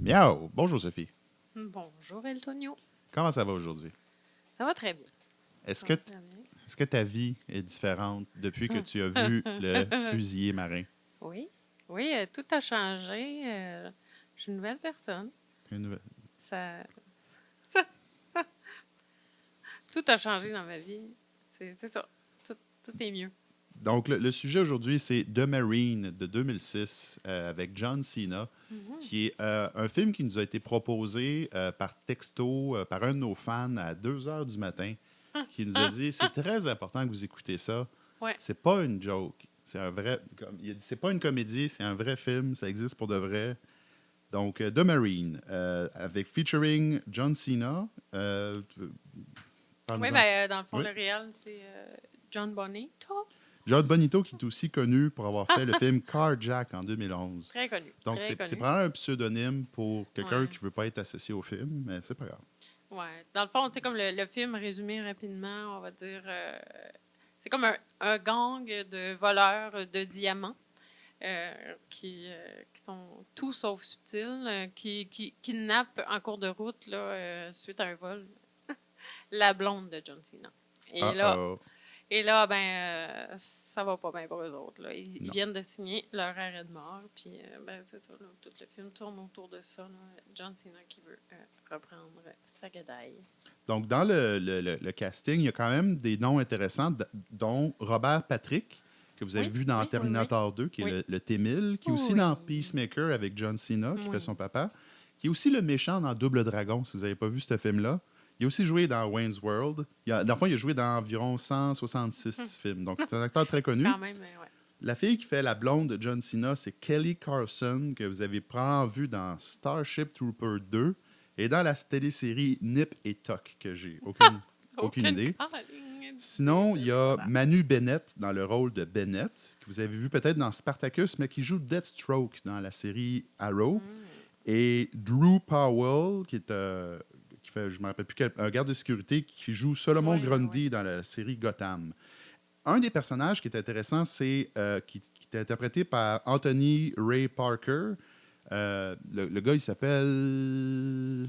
Miaou! Bonjour Sophie. Bonjour, Eltonio. Comment ça va aujourd'hui? Ça va très bien. Est-ce Ça que, va très bien. est-ce que ta vie est différente depuis que tu as vu le fusilier marin? Oui, oui, tout a changé. Je suis une nouvelle personne. Une nouvelle- Ça... Tout a changé dans ma vie. C'est ça. Tout est mieux. Donc, le sujet aujourd'hui, c'est The Marine de 2006 avec John Cena, Mhm. qui est un film qui nous a été proposé par texto par un de nos fans à 2 heures du matin, qui nous a dit c'est très important que vous écoutez ça. Ouais. C'est pas une joke. C'est un vrai. Il a dit c'est pas une comédie, c'est un vrai film. Ça existe pour de vrai. Donc, The Marine, avec featuring John Cena. Oui, Parle-nous-en. ben, dans le fond, Oui. le réel, c'est John Bonito. John Bonito, qui est aussi connu pour avoir fait le film Carjack en 2011. Très connu. Donc, très c'est connu. vraiment un pseudonyme pour quelqu'un Ouais. qui ne veut pas être associé au film, mais c'est pas grave. Ouais. Dans le fond, tu sais, comme le film résumé rapidement, on va dire, c'est comme un gang de voleurs de diamants qui sont tout sauf subtils, qui kidnappent en cours de route, là, suite à un vol, la blonde de John Cena. Uh-oh. Et là, ça va pas bien pour eux autres. Là. Ils Non. viennent de signer leur arrêt de mort. Puis, c'est ça. Là, tout le film tourne autour de ça. Là. John Cena qui veut reprendre sa gadaille. Donc, dans le casting, il y a quand même des noms intéressants, dont Robert Patrick, que vous avez Oui, vu dans oui, Terminator 2, qui est Oui. le T-1000, qui est aussi Oui. dans Peacemaker avec John Cena, qui Oui. fait son papa, qui est aussi le méchant dans Double Dragon, si vous n'avez pas vu ce film-là. Il a aussi joué dans Wayne's World. Dans le fond, il a joué dans environ 166 films. Donc, c'est un acteur très connu. Quand même, ouais. La fille qui fait la blonde de John Cena, c'est Kelly Carson, que vous avez probablement vu dans Starship Trooper 2 et dans la télésérie Nip et Tuck, que j'ai aucune idée. Sinon, il y a Manu Bennett dans le rôle de Bennett, que vous avez vu peut-être dans Spartacus, mais qui joue Deathstroke dans la série Arrow. Et Drew Powell, qui fait, je ne me rappelle plus, un garde de sécurité qui joue Solomon Grundy dans la série Gotham. Un des personnages qui est intéressant, c'est qui est interprété par Anthony Ray Parker. Le gars, il s'appelle...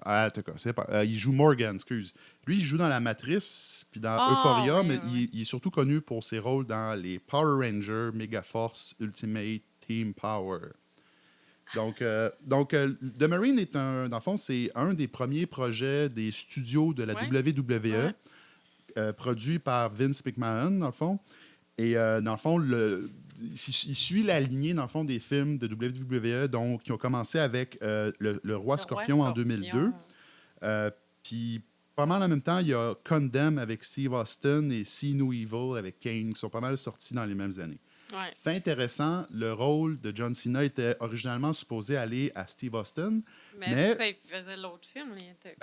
Ah, en tout cas, c'est pas. Il joue Morgan, excuse. Lui, il joue dans La Matrice, puis dans Euphoria, oui, mais oui. il est surtout connu pour ses rôles dans les Power Rangers, Megaforce, Ultimate Team Power. Donc, The Marine est dans le fond, c'est un des premiers projets des studios de la WWE, produit par Vince McMahon, dans le fond. Et dans le fond, il suit la lignée, dans le fond, des films de WWE qui ont commencé avec le Roi Scorpion en 2002. Puis, pas mal en même temps, il y a Condemn avec Steve Austin et See No Evil avec Kane, qui sont pas mal sortis dans les mêmes années. Ouais. Fait intéressant, le rôle de John Cena était originalement supposé aller à Steve Austin. Mais c'est ça, il faisait l'autre film.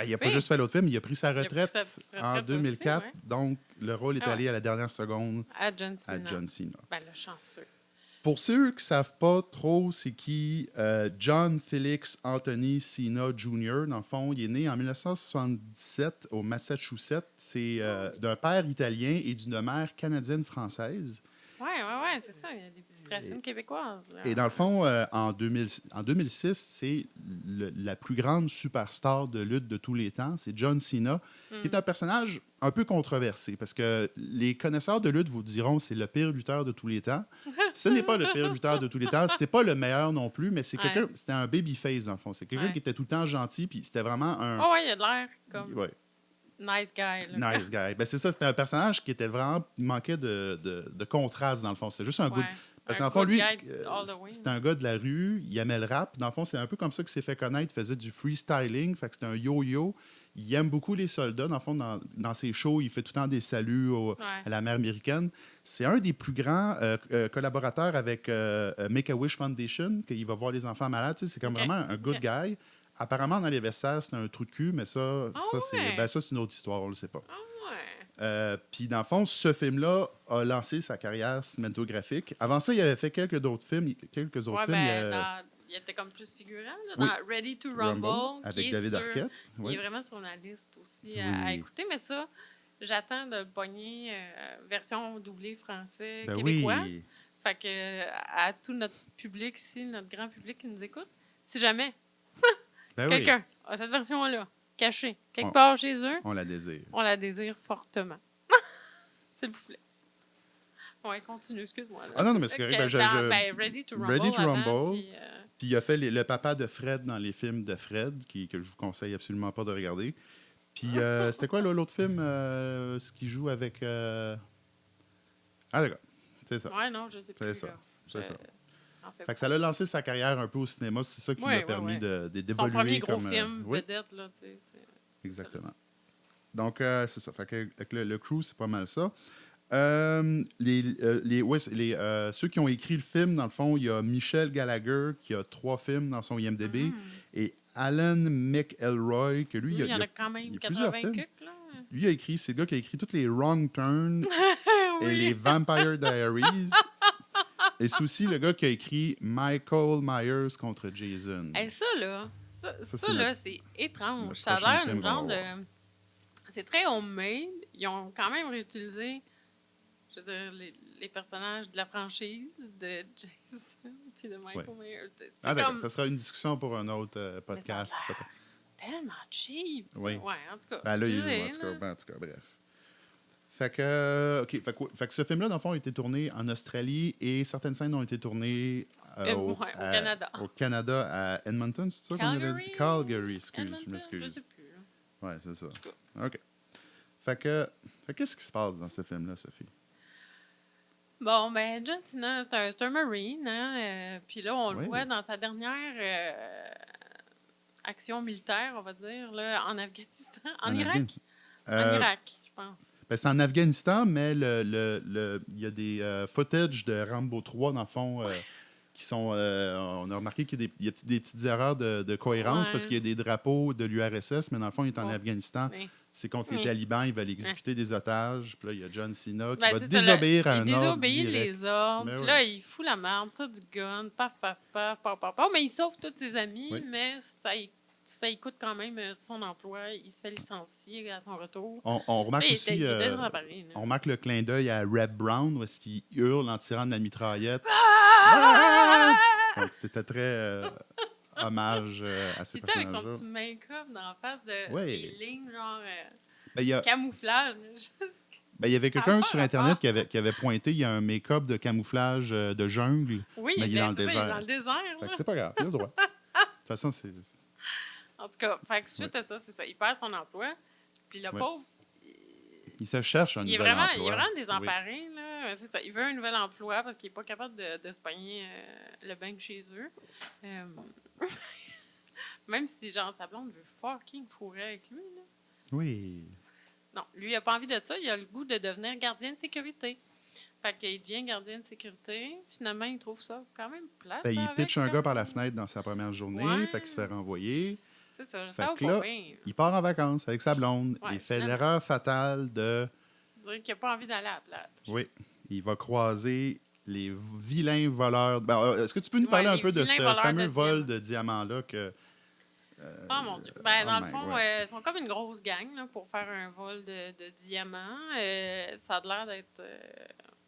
Il n'a pas juste fait l'autre film, il a pris sa retraite, en retraite 2004. aussi, Donc, le rôle est allé à la dernière seconde à John Cena. Le chanceux. Pour ceux qui ne savent pas trop c'est qui, John Felix Anthony Cena Jr., dans le fond, il est né en 1977 au Massachusetts. C'est d'un père italien et d'une mère canadienne-française. Oui, c'est ça. Il y a des petites racines québécoises. Là. Et dans le fond, en 2006, c'est la plus grande superstar de lutte de tous les temps. C'est John Cena, qui est un personnage un peu controversé, parce que les connaisseurs de lutte vous diront que c'est le pire lutteur de tous les temps. Ce n'est pas le pire lutteur de tous les temps. C'est pas le meilleur non plus, mais c'était un babyface, dans le fond. C'est quelqu'un qui était tout le temps gentil, puis c'était vraiment un... Oh, il a l'air comme... Ouais. Nice guy. Là. Nice guy. Ben, c'est ça, c'était un personnage qui était vraiment... Il manquait de contraste, dans le fond. C'est juste un good... Parce que dans le fond, lui, c'était un gars de la rue, il aimait le rap. Dans le fond, c'est un peu comme ça qu'il s'est fait connaître. Il faisait du freestyling, fait que c'était un yo-yo. Il aime beaucoup les soldats. Dans le fond, dans ses shows, il fait tout le temps des saluts à la mer américaine. C'est un des plus grands collaborateurs avec Make-A-Wish Foundation, qu'il va voir les enfants malades. Tu sais, c'est comme vraiment un good guy. Apparemment, dans les vestiaires, c'est un trou de cul, mais ça c'est une autre histoire, on ne le sait pas. Puis, dans le fond, ce film-là a lancé sa carrière cinématographique. Avant ça, il avait fait quelques autres films. Il était comme plus figurant dans Ready to Rumble avec David Arquette. Il est vraiment sur la liste aussi à écouter, mais ça, j'attends de le pogner version doublée français québécois. Fait que à tout notre public ici, notre grand public qui nous écoute, si jamais Ben quelqu'un a cette version-là, cachée, quelque On- part chez eux, on la désire. on la désire fortement. S'il vous plaît. Ouais, continue, excuse-moi. Là. Ah non, mais c'est correct. Ready to Rumble. Ready to avant, Rumble. puis, Puis il a fait le papa de Fred dans les films de Fred, que je vous conseille absolument pas de regarder. Puis c'était quoi là, l'autre film ce qu'il joue avec. Ah, d'accord. C'est ça. Ouais, non, je sais plus. C'est ça. Là. C'est ça. Fait que ça l'a lancé sa carrière un peu au cinéma. C'est ça qui lui a permis d'évoluer. Son premier gros comme, film, vedette, là, tu sais. Exactement. Donc, c'est ça. Fait que avec le crew, c'est pas mal ça. Ceux qui ont écrit le film, dans le fond, il y a Michel Gallagher qui a 3 films dans son IMDb et Alan McElroy, que lui, il y en a quand même 80 cucs, là. Lui a écrit, c'est le gars qui a écrit tous les Wrong Turns et les Vampire Diaries. Et c'est aussi le gars qui a écrit Michael Myers contre Jason. Et ça, c'est étrange. Ça a prochain l'air une genre de... C'est très homemade. Ils ont quand même réutilisé, je veux dire, les personnages de la franchise de Jason puis de Michael Myers. D'accord. Ça sera une discussion pour un autre podcast. Tellement cheap. Oui. Ouais, en tout cas. Ben là, en tout cas, bref. Fait que ce film-là, dans le fond, a été tourné en Australie et certaines scènes ont été tournées au Canada. Au Canada, à Edmonton, c'est ça qu'on avait dit? Calgary, je m'excuse. Je sais plus. Ouais, c'est ça. OK. Fait que qu'est-ce qui se passe dans ce film-là, Sophie? Bon, ben, John Cena, c'est un Marine, hein? Puis là, on le voit dans sa dernière action militaire, on va dire, là, en Afghanistan. En Irak? En Irak, je pense. Ben, c'est en Afghanistan, mais il y a des footage de Rambo 3, dans le fond, qui sont... on a remarqué qu'il y a des petites erreurs de cohérence parce qu'il y a des drapeaux de l'URSS, mais dans le fond, il est en Afghanistan. C'est contre les talibans, ils veulent exécuter des otages. Puis là, il y a John Cena qui va désobéir à un ordre direct. Il désobéit les ordres. Puis là, il fout la merde, ça, du gun, paf, paf, paf, paf, paf, paf. Mais il sauve tous ses amis, mais ça lui coûte quand même son emploi. Il se fait licencier à son retour. On remarque aussi... on remarque le clin d'œil à Reb Brown, où est-ce qu'il hurle en tirant de la mitraillette. Donc, c'était très... hommage à ces personnages-là. Avec son petit make-up dans la face de des lignes, genre camouflage. Il y avait quelqu'un sur Internet qui avait pointé, il y a un make-up de camouflage de jungle, mais il est dans le désert. Dans le désert. Fait que c'est pas grave, il a le droit. De toute façon, c'est... En tout cas, suite à ça, c'est ça. Il perd son emploi, puis le pauvre... Il se cherche un nouvel emploi. Il est vraiment désemparé, là. C'est ça. Il veut un nouvel emploi parce qu'il n'est pas capable de se pogner le bain chez eux. Même si, genre, sa blonde veut fucking fourrer avec lui, là. Oui. Non, lui, il n'a pas envie de ça. Il a le goût de devenir gardien de sécurité. Fait qu'il devient gardien de sécurité. Finalement, il trouve ça quand même plate. Il pitch un gars par la fenêtre dans sa première journée. Fait qu'il se fait renvoyer. C'est ça. Fait que là, il part en vacances avec sa blonde. Il fait l'erreur fatale de... dire qu'il n'a pas envie d'aller à la plage. Oui. Il va croiser les vilains voleurs. Est-ce que tu peux nous parler un peu de ce fameux vol de diamants-là que... oh mon Dieu. Dans le fond, ils sont comme une grosse gang là, pour faire un vol de diamants. Ça a l'air d'être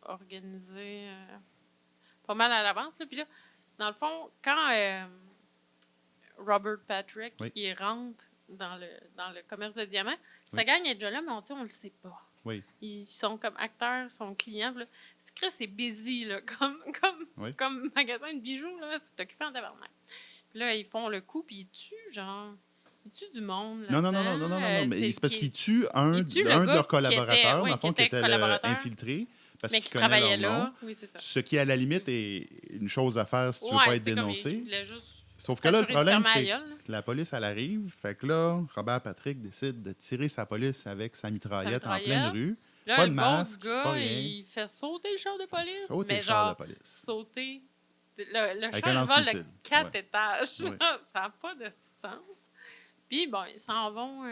organisé pas mal à l'avance. Puis là, dans le fond, quand Robert Patrick il rentre dans le commerce de diamants, sa gang est déjà là, mais on ne le sait pas. Oui. Ils sont comme acteurs, sont clients. C'est busy, là, comme magasin de bijoux. Là, c'est occupé en tabarnak. Puis là, ils font le coup, puis ils tuent du monde. Non. Mais c'est parce qu'ils tuent un de leurs collaborateurs, dans le fond, qui était infiltré. Parce mais qui travaillait là. Oui, c'est ça. Ce qui, à la limite, est une chose à faire si tu ne veux pas être dénoncé. Sauf que là, le problème, c'est que la police, elle arrive. Fait que là, Robert Patrick décide de tirer sa police avec sa mitraillette en pleine rue. Là, pas de masque, gars, pas rien. Il fait sauter le char de police. Sauter mais le char genre, de police. sauter... Le avec char vole de 4 étages. Ça n'a pas de sens. Puis, bon, ils s'en vont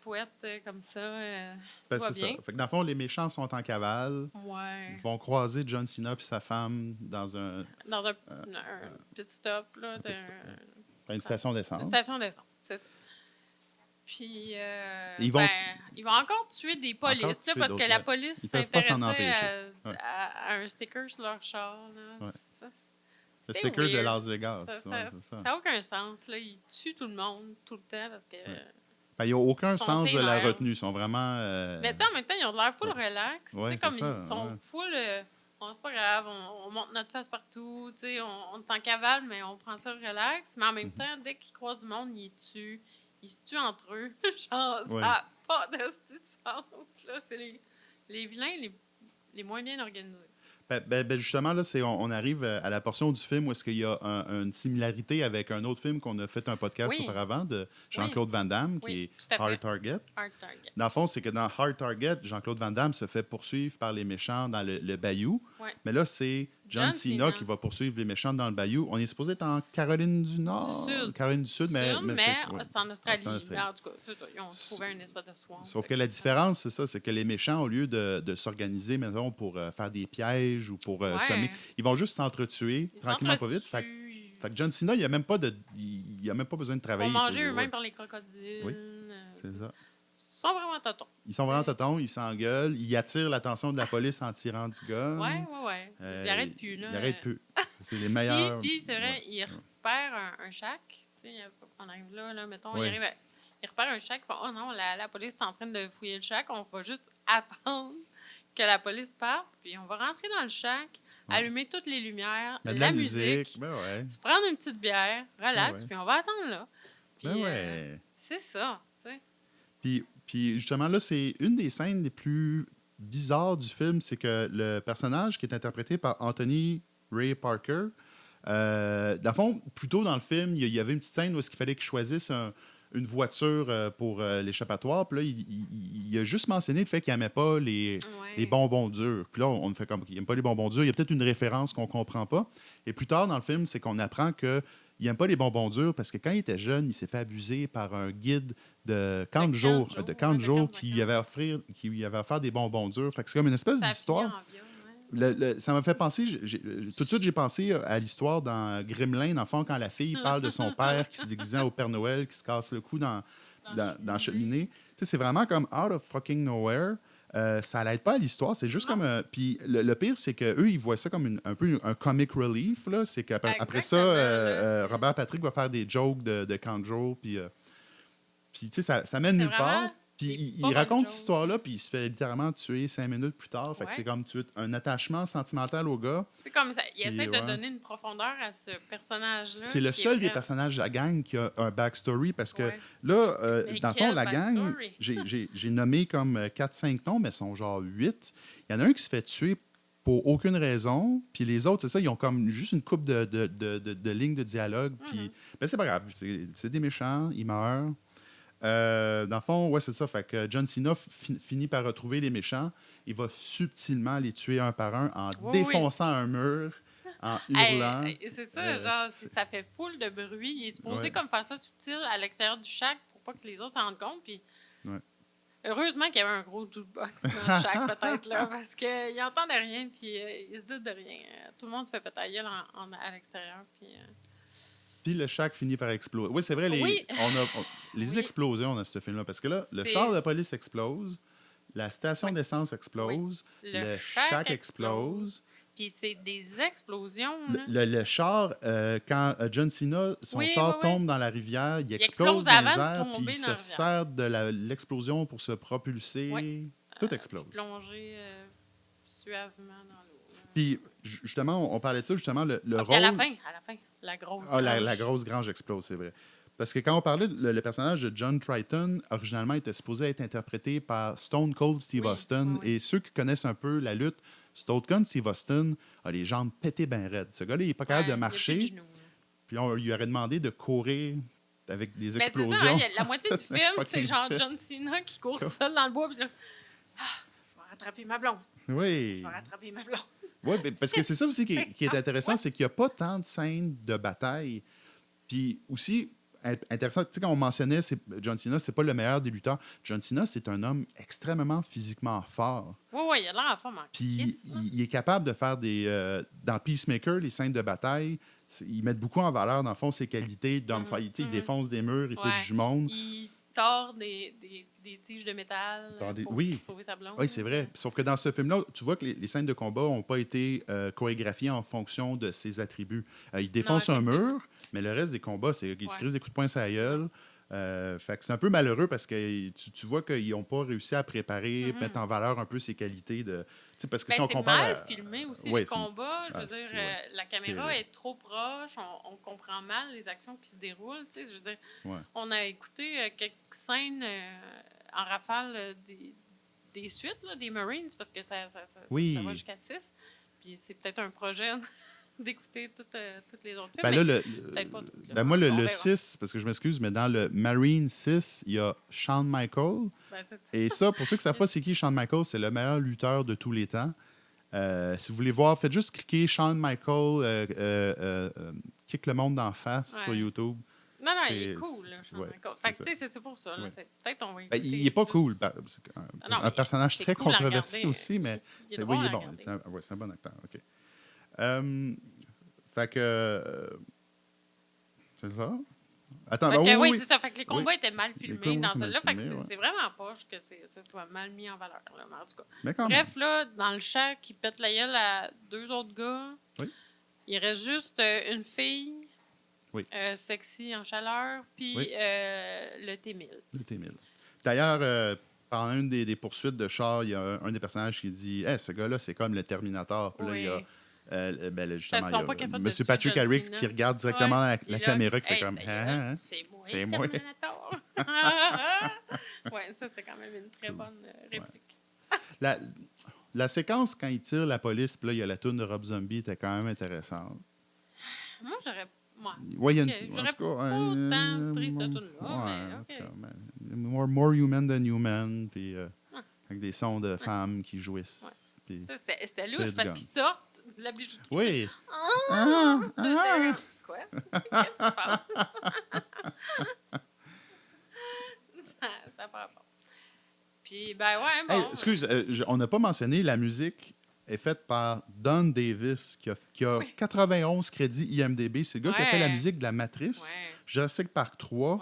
poète, comme ça. C'est ça. Fait que dans le fond, les méchants sont en cavale. Ouais. Ils vont croiser John Cena et sa femme dans un petit stop. Là, une station d'essence. Une station d'essence, c'est ça. Puis, Ils vont ils vont encore tuer des polices, là, tuer parce d'autres, que la ouais. police Ils peuvent pas s'en s'intéressait empêcher. Ouais. à un sticker sur leur char. Là. Ouais. Ça, Le c'est sticker de weird. Las Vegas. Ça Ouais, c'est ça. n'a aucun sens. Là. Ils tuent tout le monde, tout le temps, parce que... Ben, il n'y a aucun Ils sont sens de la sévères. retenue. Ils sont vraiment... Mais tu sais, en même temps, ils ont de l'air full relax. Ouais, Tu sais, comme c'est ça, ils sont ouais. full... c'est pas grave, on monte notre face partout, tu sais, on est en cavale, mais on prend ça relax. Mais en même temps, dès qu'ils croisent du monde, ils tuent. Ils se tuent entre eux. Genre, ça n'a pas de sens, là. C'est les vilains les moins bien organisés. Ben, justement, là, on arrive à la portion du film où est-ce qu'il y a une similarité avec un autre film qu'on a fait un podcast auparavant de Jean-Claude Van Damme, qui est Hard Target. Hard Target. Dans le fond, c'est que dans Hard Target, Jean-Claude Van Damme se fait poursuivre par les méchants dans le bayou. Ouais. Mais là, c'est John Cena qui va poursuivre les méchants dans le bayou. On est supposé être en Caroline du Nord. Du Sud. Caroline du Sud, mais c'est en Australie. Mais en tout cas, ils ont trouvé un espèce de swamp. Sauf que la différence, c'est ça, c'est que les méchants, au lieu de s'organiser, mettons, pour faire des pièges ou pour semer, ils vont juste s'entretuer tranquillement, pas vite. Fait que John Cena, il n'a même pas besoin de travailler. Ils vont manger eux-mêmes par les crocodiles. Oui, c'est ça. Ils sont vraiment totons. Ils sont vraiment totons, ils s'engueulent, ils attirent l'attention de la police en tirant du gun. Ouais. Ils n'arrêtent plus, là. Ils n'arrêtent plus. C'est les meilleurs. Puis c'est vrai, ils repèrent un shack. Tu sais, on arrive là, mettons, ils repèrent un shack. Ils font, oh non, la police est en train de fouiller le shack. On va juste attendre que la police parte. Puis on va rentrer dans le shack, allumer toutes les lumières, la musique, se prendre une petite bière, relax, puis on va attendre là. Puis c'est ça, tu sais. Puis justement, là, c'est une des scènes les plus bizarres du film, c'est que le personnage qui est interprété par Anthony Ray Parker, dans le fond, plus tôt dans le film, il y avait une petite scène où il fallait qu'il choisisse une voiture pour l'échappatoire. Puis là, il a juste mentionné le fait qu'il n'aimait pas les bonbons durs. Puis là, on fait comme qu'il n'aime pas les bonbons durs. Il y a peut-être une référence qu'on ne comprend pas. Et plus tard dans le film, c'est qu'on apprend que il n'aime pas les bonbons durs parce que quand il était jeune, il s'est fait abuser par un guide de camp de jour qui lui avait offert des bonbons durs. Fait que c'est comme une espèce d'histoire. Ça m'a fait penser, tout de suite, j'ai pensé à l'histoire dans Gremlin, dans le fond, quand la fille parle de son père qui se déguisait au Père Noël, qui se casse le cou dans la cheminée. Tu sais, c'est vraiment comme out of fucking nowhere. Ça n'aide pas à l'histoire, c'est juste comme... Puis le pire, c'est qu'eux, ils voient ça comme un peu un comic relief. Là. C'est qu'après ça, Robert Patrick va faire des jokes de camp de jour, puis tu sais, ça mène nulle part. Puis il raconte cette histoire-là, puis il se fait littéralement tuer 5 minutes plus tard. Fait que c'est comme un attachement sentimental au gars. C'est comme ça. Il essaie de donner une profondeur à ce personnage-là. C'est le seul des personnages de la gang qui a un backstory, parce que là, dans le fond, la gang, j'ai nommé comme 4-5 noms, mais ils sont genre 8. Il y en a un qui se fait tuer pour aucune raison, puis les autres, c'est ça, ils ont comme juste une couple de lignes de dialogue, puis c'est pas grave, c'est des méchants, ils meurent. Dans le fond, c'est ça. Fait que John Cena finit par retrouver les méchants. Il va subtilement les tuer un par un en défonçant un mur, en hurlant. C'est ça, genre, ça fait full de bruit. Il est supposé comme faire ça subtil à l'extérieur du shack pour pas que les autres s'en rendent compte. Puis heureusement qu'il y avait un gros jukebox dans le shack, peut-être, là, parce qu'ils n'entendent rien, puis ils se doutent de rien. Tout le monde se fait péter la gueule à l'extérieur, puis le shack finit par exploser. Oui, c'est vrai, les explosions dans ce film-là. Parce que là, le char de police explose, la station d'essence explose, le shack explose. Puis c'est des explosions. Le char, quand John Cena, son char tombe dans la rivière, il explose dans les airs, puis il se sert de l'explosion pour se propulser. Tout explose. Plonger suavement dans l'eau. Puis, justement, on parlait de ça, justement, le rôle... à la fin, la grosse grange. La grosse grange explose, c'est vrai. Parce que quand on parlait, le personnage de John Triton, originalement, était supposé être interprété par Stone Cold Steve Austin. Et ceux qui connaissent un peu la lutte, Stone Cold Steve Austin a les jambes pétées bien raides. Ce gars-là, il n'est pas capable de marcher. Il a plus de genoux, puis on lui aurait demandé de courir avec des explosions. C'est ça, la moitié du film, c'est genre John Cena qui court seul dans le bois. Puis là, je vais rattraper ma blonde. Oui. Je vais rattraper ma blonde. Oui, parce que c'est ça aussi qui est intéressant, c'est qu'il n'y a pas tant de scènes de bataille. Puis aussi, intéressant, tu sais, quand on mentionnait John Cena, c'est pas le meilleur des lutteurs. John Cena, c'est un homme extrêmement physiquement fort. Oui, il a l'air fort, puis il est capable de faire dans Peacemaker, les scènes de bataille, ils mettent beaucoup en valeur, dans le fond, ses qualités d'homme fort. Il défonce des murs, il pitche du monde. tord des tiges de métal pour sauver sa blonde. Oui, c'est vrai. Sauf que dans ce film-là, tu vois que les scènes de combat n'ont pas été chorégraphiées en fonction de ses attributs. Il défonce un mur, mais le reste des combats, c'est qu'il se crise des coups de poing sur la gueule. Fait que c'est un peu malheureux parce que tu vois qu'ils n'ont pas réussi à préparer, mettre en valeur un peu ses qualités de. Parce que si on compare. C'est mal filmé aussi, les combats. Je veux dire, la caméra est trop proche, on comprend mal les actions qui se déroulent. Je veux dire, on a écouté quelques scènes en rafale des suites, là, des Marines, parce que ça va jusqu'à 6. Puis c'est peut-être un projet d'écouter toutes les autres films. Peut-être pas toutes. Moi, le 6, parce que je m'excuse, mais dans le Marine 6, il y a Shawn Michaels. Et ça, pour ceux qui ne savent pas c'est qui Shawn Michaels, c'est le meilleur lutteur de tous les temps. Si vous voulez voir, faites juste cliquer Shawn Michaels, kick le monde d'en face sur YouTube. Non, il est cool, là, Shawn Michaels. Fait que, c'est pour ça. Là, peut-être on va écouter il n'est pas cool. C'est un personnage très controversé aussi, mais il est bon. C'est un bon acteur. OK. Fait que. C'est ça? Attends, c'est ça. Fait que les combats étaient mal filmés dans celui-là. Fait que c'est vraiment poche que ce soit mal mis en valeur. Là, en tout cas. Bref, là, dans le chat qui pète la gueule à 2 autres gars, il reste juste une fille sexy en chaleur, puis le T-1000. Le T-1000. D'ailleurs, pendant une des poursuites de char, il y a un des personnages qui dit « ce gars-là, c'est comme le Terminator. » Puis là, il y a... justement, il y a M. Patrick Harris qui regarde directement la caméra qui fait comme c'est moi, Terminator. Ça c'est quand même une très bonne réplique. La séquence quand il tire la police, puis là il y a la toune de Rob Zombie était quand même intéressante. Moi j'aurais j'aurais pas autant pris cette toune-là, mais more human than human, puis avec des sons de femmes qui jouissent. C'était louche parce qu'ils sortent la bijouterie. Oui. Quoi? Qu'est-ce qui se passe? ça part pas. Puis, excuse, on n'a pas mentionné, la musique est faite par Don Davis, qui a 91 crédits IMDb. C'est le gars qui a fait la musique de La Matrice, Jurassic Park 3,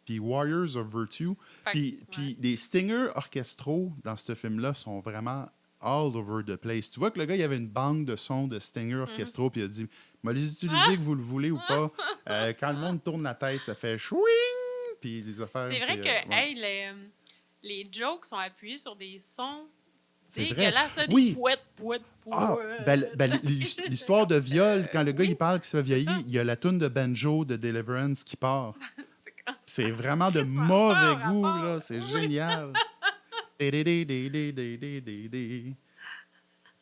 puis Warriors of Virtue. Puis les stingers orchestraux dans ce film-là sont vraiment all over the place. Tu vois que le gars, il y avait une banque de sons de stingers orchestraux, puis il a dit « Moi, les utiliser que vous le voulez ou pas. Quand le monde tourne la tête, ça fait chouing! » Puis des affaires... C'est vrai que les jokes sont appuyés sur des sons dégueulasses, des pouettes. L'histoire de viol, quand le gars, il parle qu'il se fait vieillir, il y a la toune de banjo de Deliverance qui part. C'est vraiment de mauvais goût, là. C'est génial.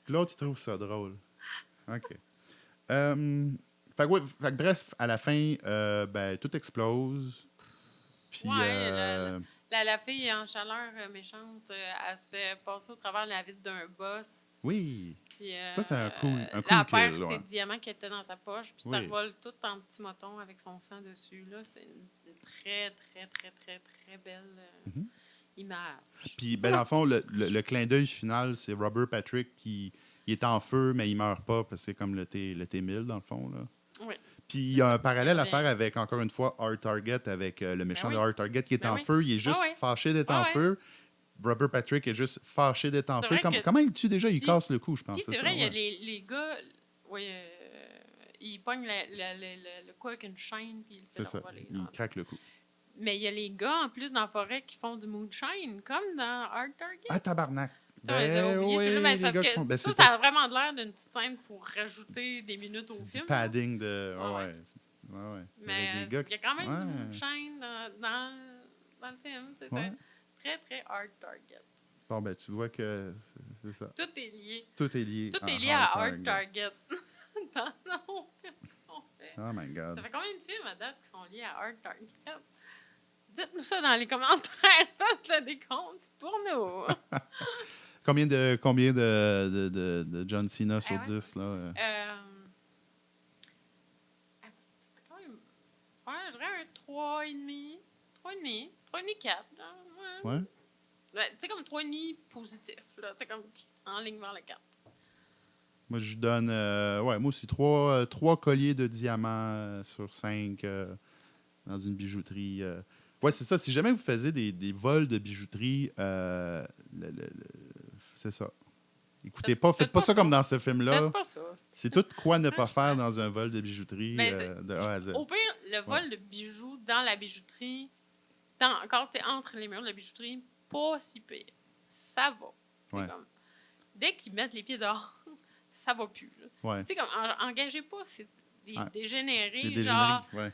L'autre, il trouve ça drôle. OK. Fait que bref, à la fin, tout explose. Puis, la fille en chaleur méchante, elle se fait passer au travers de la vitre d'un boss. Oui. Puis, ça, c'est un cool elle perd ses diamants qui étaient dans sa poche, puis ça revole tout en petits motons avec son sang dessus. Là. C'est une très, très, très, très, très belle image. Puis, dans le fond, le clin d'œil final, c'est Robert Patrick qui est en feu, mais il meurt pas, parce que c'est comme le T-1000, dans le fond. Là. Oui. Puis il y a un parallèle à faire avec, encore une fois, Hard Target, avec le méchant de Hard Target qui est en feu. Il est juste fâché d'être en feu. Robert Patrick est juste fâché d'être en feu. Comment il tue déjà? Il casse le cou, je pense. C'est vrai, il y a les gars... ils pognent le coup avec une chaîne, puis il fait l'envoler. Il craque le cou. Mais il y a les gars, en plus, dans la forêt, qui font du moonshine, comme dans Hard Target. Ah, tabarnak! Ça a vraiment l'air d'une petite scène pour rajouter des minutes au film. Du padding de... Mais il y a quand même du moonshine dans le film. C'était très, très Hard Target. Bon, tu vois que c'est ça. Tout est lié. Tout est lié. Tout est lié à Hard Target. dans nos films qu'on fait. Oh my God. Ça fait combien de films à date qui sont liés à Hard Target? Dites-nous ça dans les commentaires. Faites le décompte pour nous. Combien de John Cena sur 10, là? C'était quand même... je dirais un 3,5. 4. Ouais? Tu sais, comme 3,5 positif. C'est comme qui en ligne vers le 4. Moi, je donne... moi aussi, 3 colliers de diamants sur 5 dans une bijouterie. Ouais, c'est ça. Si jamais vous faisiez des vols de bijouterie, c'est ça. Écoutez pas, faites pas ça comme dans ce film-là. Faites pas ça. C'est tout quoi ne pas faire dans un vol de bijouterie de A à Z. Au pire, le vol de bijoux dans la bijouterie, quand tu es entre les murs de la bijouterie, pas si pire. Ça va. Ouais. Comme, dès qu'ils mettent les pieds dehors, ça va plus. Ouais. Tu sais, comme, engagez pas, c'est des dégénérés, Des genre, ouais.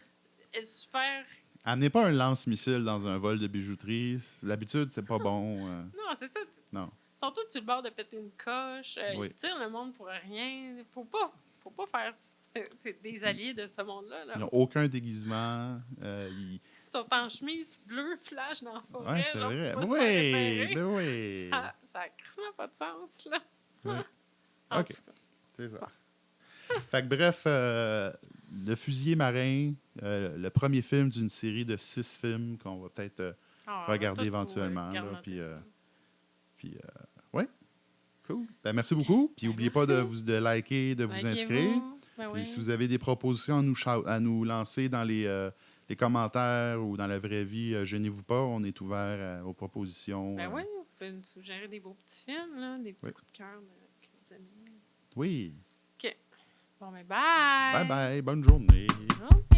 super... Amenez pas un lance-missile dans un vol de bijouterie. D'habitude, c'est pas bon. Non, c'est ça. Non. Ils sont tous sur le bord de péter une coche. Oui. Ils tirent le monde pour rien. Faut pas faire... C'est des alliés de ce monde-là. Là. Ils n'ont aucun déguisement. Ils sont en chemise bleue, flash dans la forêt. Ouais, c'est genre, vrai. pour pas se faire repérer. Ben oui. Ça a quasiment pas de sens, là. Ouais. En OK. tout cas. C'est ça. Fait que bref, Le Fusilier marin, le premier film d'une série de 6 films qu'on va peut-être regarder éventuellement. Puis, ouais. Cool. Ben, merci beaucoup. Puis, n'oubliez pas de liker, de vous inscrire. Puis, si vous avez des propositions à nous lancer dans les commentaires ou dans la vraie vie, gênez-vous pas. On est ouvert aux propositions. Ben oui, vous pouvez nous suggérer des beaux petits films, là, des petits coups de cœur que vous aimez. Oui. OK. Bon, ben bye! Bye bye. Bonne journée. OK.